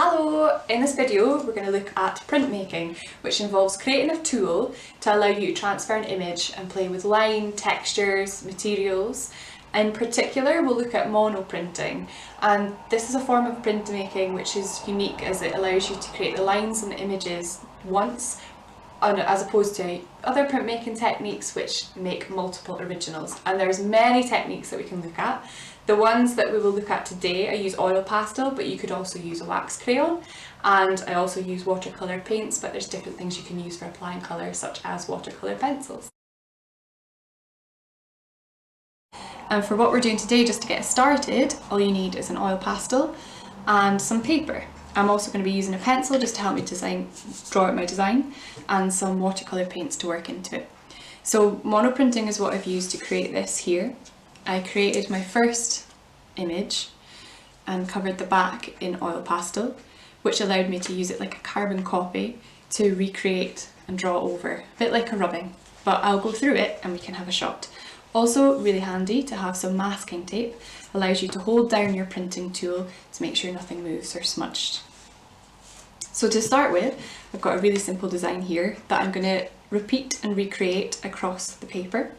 Hello! In this video we're going to look at printmaking, which involves creating a tool to allow you to transfer an image and play with line, textures, materials. In particular we'll look at monoprinting, and this is a form of printmaking which is unique as it allows you to create the lines and the images once, as opposed to other printmaking techniques which make multiple originals. And there's many techniques that we can look at. The ones that we will look at today, I use oil pastel, but you could also use a wax crayon, and I also use watercolour paints, but there's different things you can use for applying colour, such as watercolour pencils. And for what we're doing today, just to get started, all you need is an oil pastel and some paper. I'm also going to be using a pencil just to help me draw out my design, and some watercolour paints to work into it. So monoprinting is what I've used to create this here. I created my first image and covered the back in oil pastel, which allowed me to use it like a carbon copy to recreate and draw over, a bit like a rubbing, but I'll go through it and we can have a shot. Also really handy to have some masking tape, allows you to hold down your printing tool to make sure nothing moves or smudged. So to start with, I've got a really simple design here that I'm going to repeat and recreate across the paper.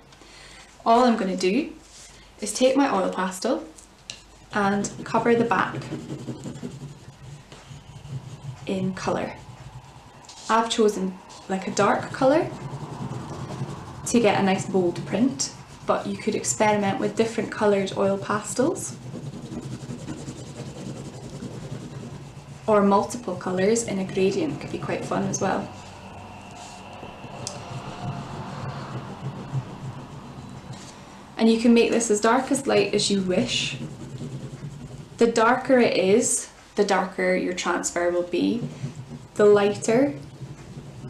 All I'm going to do is take my oil pastel and cover the back in colour. I've chosen like a dark colour to get a nice bold print, but you could experiment with different coloured oil pastels or multiple colours in a gradient, could be quite fun as well. And you can make this as dark as light as you wish. The darker it is, the darker your transfer will be. The lighter,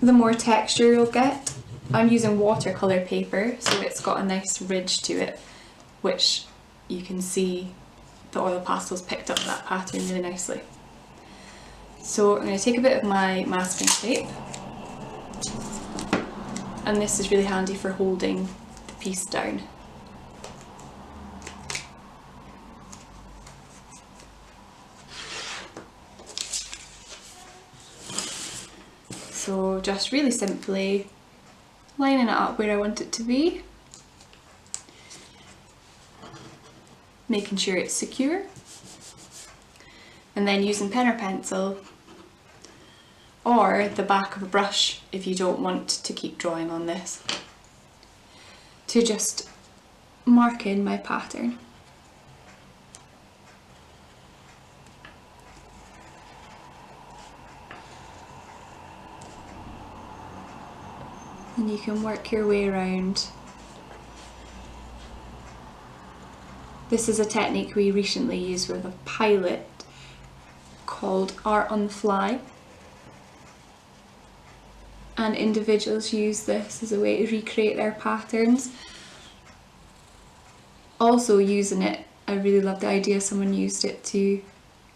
the more texture you'll get. I'm using watercolour paper, so it's got a nice ridge to it, which you can see the oil pastels picked up that pattern really nicely. So I'm going to take a bit of my masking tape, and this is really handy for holding the piece down. So just really simply lining it up where I want it to be, making sure it's secure, and then using pen or pencil or the back of a brush if you don't want to keep drawing on this, to just mark in my pattern. And you can work your way around. This is a technique we recently used with a pilot called Art on the Fly, and individuals use this as a way to recreate their patterns. Also using it, I really love the idea someone used it to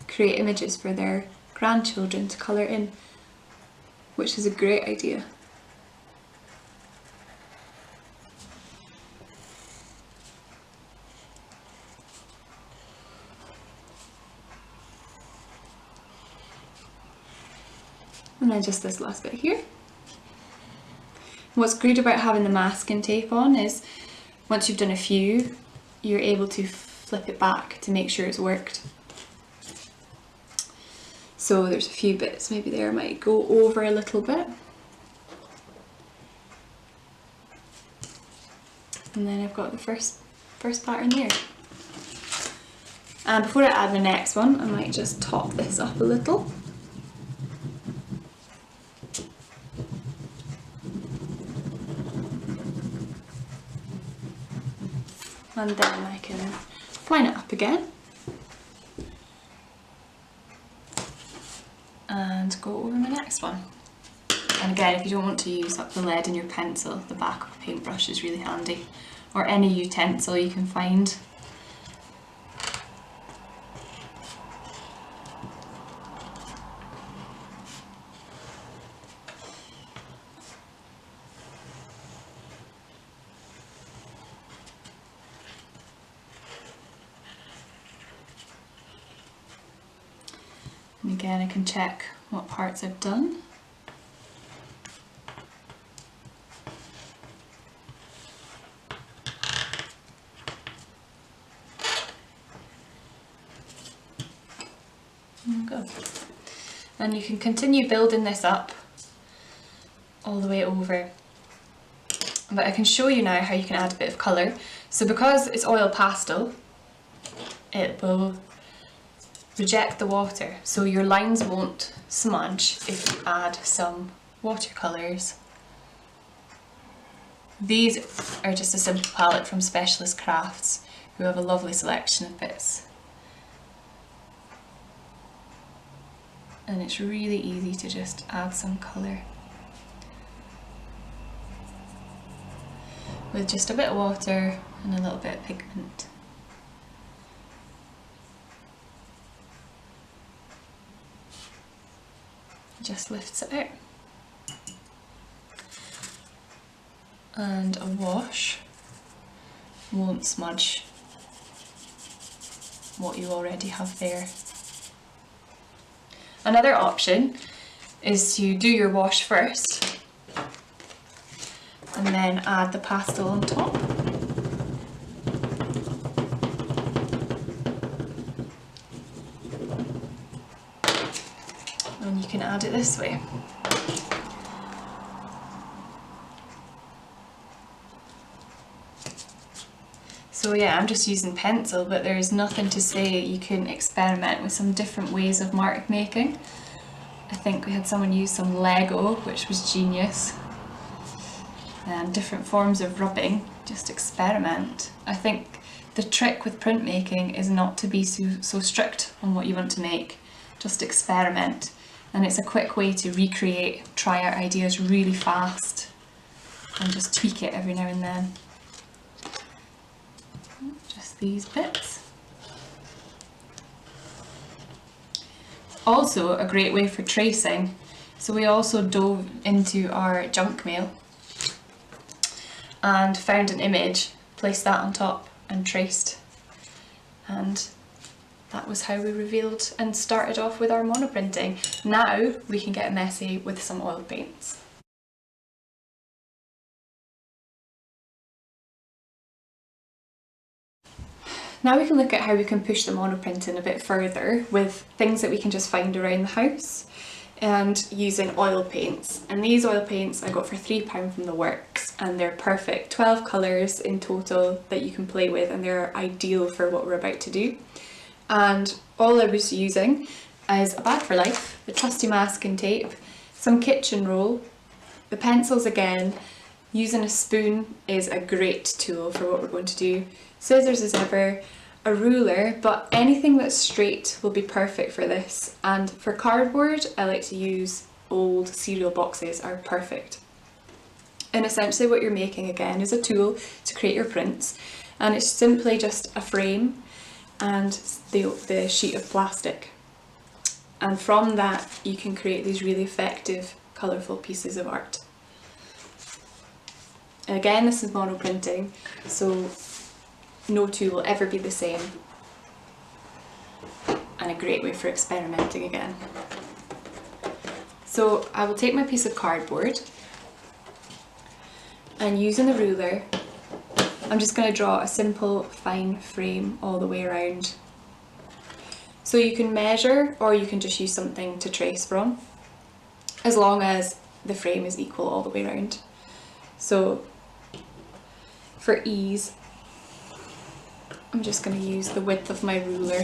create images for their grandchildren to colour in, which is a great idea. And then just this last bit here. What's great about having the masking tape on is once you've done a few, you're able to flip it back to make sure it's worked. So there's a few bits maybe there might go over a little bit. And then I've got the first pattern there. And before I add my next one, I might just top this up a little. And then I can line it up again and go over my next one. And again, if you don't want to use up the lead in your pencil, the back of a paintbrush is really handy, or any utensil you can find. again, I can check what parts I've done. There we go. And you can continue building this up all the way over. But I can show you now how you can add a bit of colour. So because it's oil pastel, it will reject the water, so your lines won't smudge if you add some watercolours. These are just a simple palette from Specialist Crafts, who have a lovely selection of bits. And it's really easy to just add some colour with just a bit of water and a little bit of pigment. Just lifts it out. And a wash won't smudge what you already have there. Another option is to do your wash first and then add the pastel on top. And you can add it this way. So yeah, I'm just using pencil, but there's nothing to say you couldn't experiment with some different ways of mark making. I think we had someone use some Lego, which was genius. And different forms of rubbing, just experiment. I think the trick with printmaking is not to be so strict on what you want to make, just experiment. And it's a quick way to recreate, try out ideas really fast and just tweak it every now and then. Just these bits. Also a great way for tracing. So we also dove into our junk mail and found an image, placed that on top and traced. And that was how we revealed and started off with our monoprinting. Now we can get messy with some oil paints. Now we can look at how we can push the monoprinting a bit further with things that we can just find around the house and using oil paints. And these oil paints I got for £3 from the Works, and they're perfect. 12 colours in total that you can play with, and they're ideal for what we're about to do. And all I was using is a bag for life, the trusty masking tape, some kitchen roll, the pencils again. Using a spoon is a great tool for what we're going to do. Scissors as ever, a ruler, but anything that's straight will be perfect for this. And for cardboard, I like to use old cereal boxes, are perfect. And essentially what you're making again is a tool to create your prints, and it's simply just a frame and the sheet of plastic. And from that you can create these really effective, colourful pieces of art. And again, this is monoprinting, so no two will ever be the same, and a great way for experimenting again. So I will take my piece of cardboard and using the ruler, I'm just going to draw a simple fine frame all the way around. So you can measure or you can just use something to trace from, as long as the frame is equal all the way around. So for ease, I'm just going to use the width of my ruler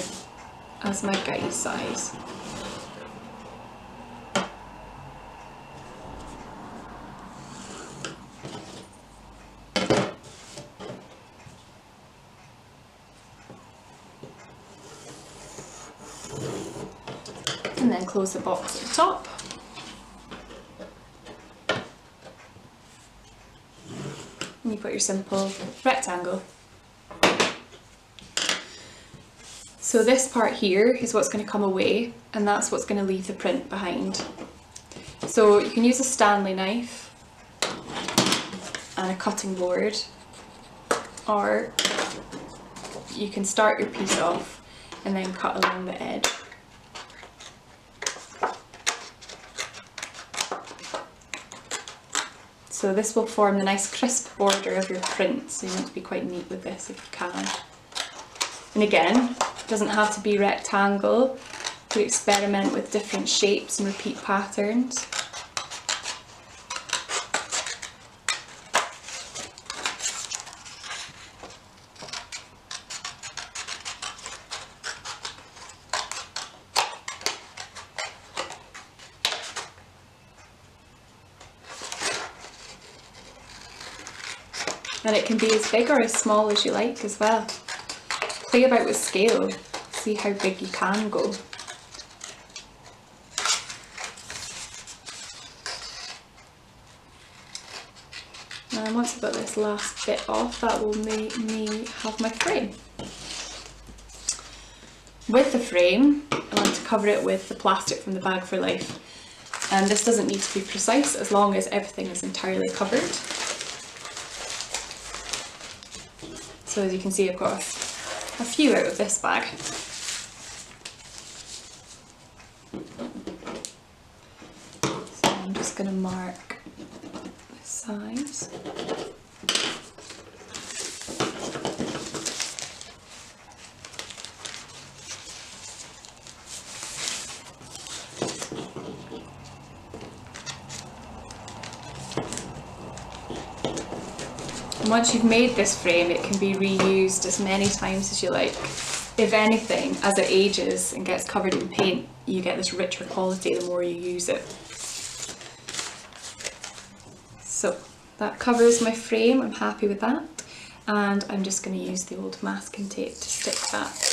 as my guide size. And then close the box at the top. And you put your simple rectangle. So this part here is what's going to come away, and that's what's going to leave the print behind. So you can use a Stanley knife and a cutting board, or you can start your piece off and then cut along the edge. So this will form the nice crisp border of your print, so you want to be quite neat with this if you can. And again, it doesn't have to be rectangle. You experiment with different shapes and repeat patterns. And it can be as big or as small as you like as well. Play about with scale, see how big you can go. And once I've got this last bit off, that will make me have my frame. With the frame, I want to cover it with the plastic from the Bag for Life. And this doesn't need to be precise as long as everything is entirely covered. So as you can see, I've got a few out of this bag. So I'm just going to mark the size. Once you've made this frame, it can be reused as many times as you like. If anything, as it ages and gets covered in paint, you get this richer quality the more you use it. So that covers my frame, I'm happy with that. And I'm just going to use the old masking tape to stick that.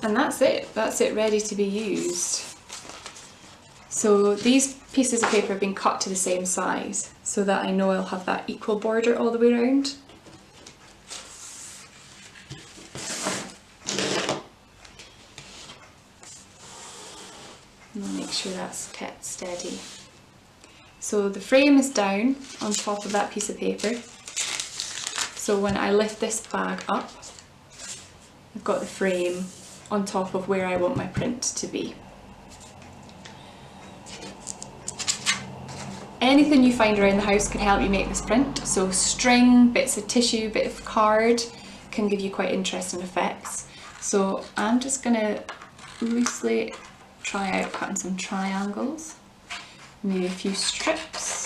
And that's it ready to be used. So these pieces of paper have been cut to the same size so that I know I'll have that equal border all the way around. And I'll make sure that's kept steady. So the frame is down on top of that piece of paper. So when I lift this bag up, I've got the frame on top of where I want my print to be. Anything you find around the house can help you make this print. So string, bits of tissue, bit of card can give you quite interesting effects. So I'm just going to loosely try out cutting some triangles, maybe a few strips.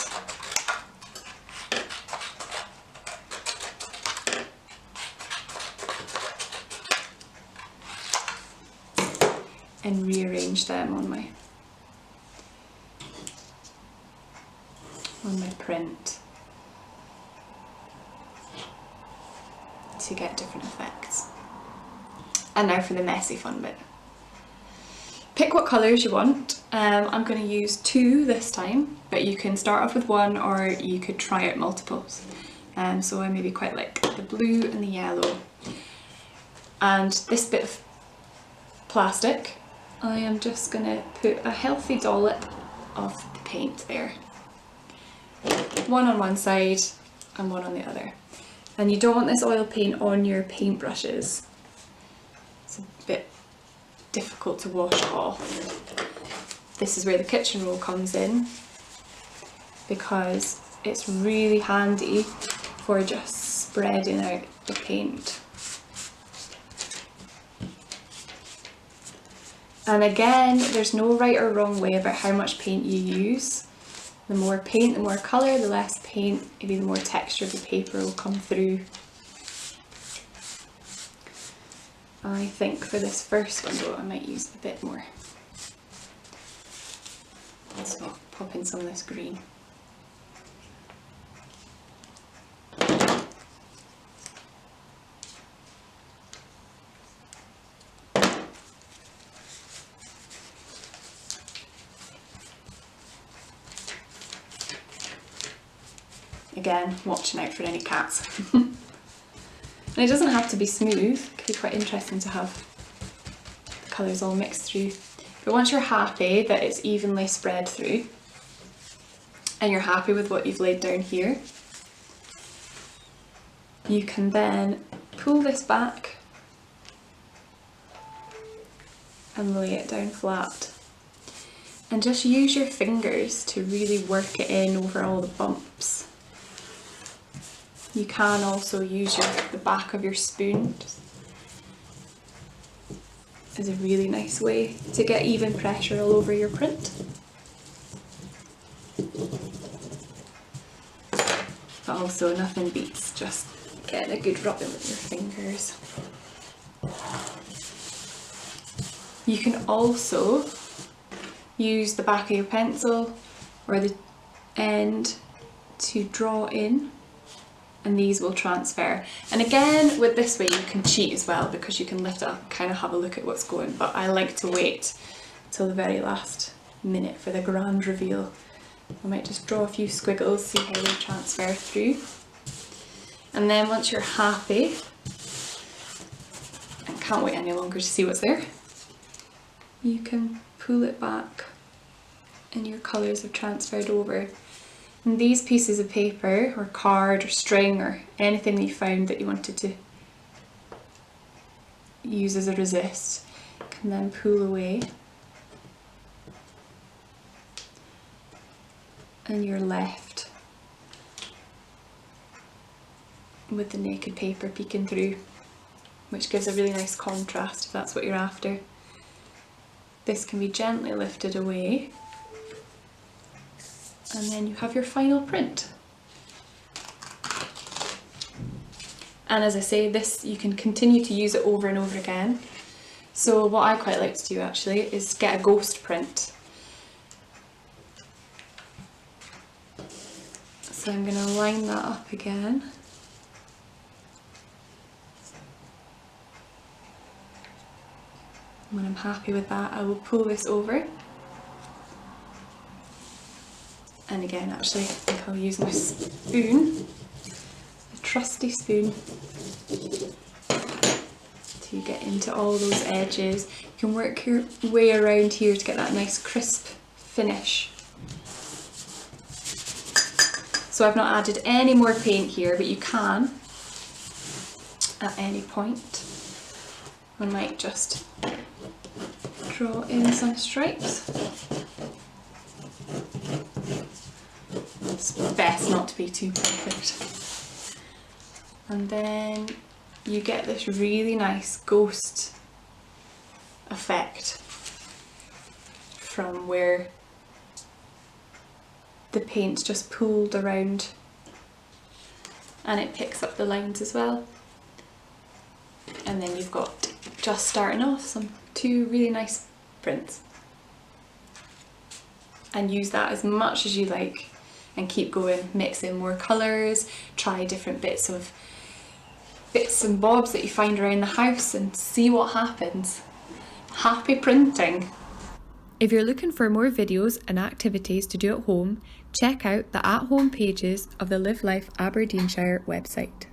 And rearrange them on my print to get different effects. And now for the messy fun bit. Pick what colours you want. I'm going to use 2 this time, but you can start off with 1 or you could try out multiples. So I maybe quite like the blue and the yellow. And this bit of plastic, I am just going to put a healthy dollop of the paint there. 1 on one side and 1 on the other. And you don't want this oil paint on your paintbrushes. It's a bit difficult to wash off. This is where the kitchen roll comes in, because it's really handy for just spreading out the paint. And again, there's no right or wrong way about how much paint you use. The more paint, the more colour, the less paint, maybe the more texture of the paper will come through. I think for this first one though, I might use a bit more. So pop in some of this green. Again, watching out for any cats. And it doesn't have to be smooth, it could be quite interesting to have the colours all mixed through. But once you're happy that it's evenly spread through, and you're happy with what you've laid down here, you can then pull this back and lay it down flat. And just use your fingers to really work it in over all the bumps. You can also use the back of your spoon as a really nice way to get even pressure all over your print. But also nothing beats just getting a good rub in with your fingers. You can also use the back of your pencil or the end to draw in, and these will transfer. And again, with this way you can cheat as well, because you can lift it up, kind of have a look at what's going, but I like to wait till the very last minute for the grand reveal. I might just draw a few squiggles, see how they transfer through. And then once you're happy, and can't wait any longer to see what's there, you can pull it back and your colours have transferred over. And these pieces of paper or card or string or anything that you found that you wanted to use as a resist can then pull away, and you're left with the naked paper peeking through, which gives a really nice contrast if that's what you're after. This can be gently lifted away, and then you have your final print. And as I say, this you can continue to use it over and over again. So what I quite like to do actually is get a ghost print. So I'm going to line that up again. When I'm happy with that, I will pull this over. And again, actually, I think I'll use my spoon, a trusty spoon, to get into all those edges. You can work your way around here to get that nice crisp finish. So I've not added any more paint here, but you can at any point. I might just draw in some stripes. It's best not to be too perfect. And then you get this really nice ghost effect from where the paint's just pulled around, and it picks up the lines as well. And then you've got, just starting off, two really nice prints. And use that as much as you like and keep going, mix in more colours, try different bits and bobs that you find around the house and see what happens. Happy printing! If you're looking for more videos and activities to do at home, check out the at-home pages of the Live Life Aberdeenshire website.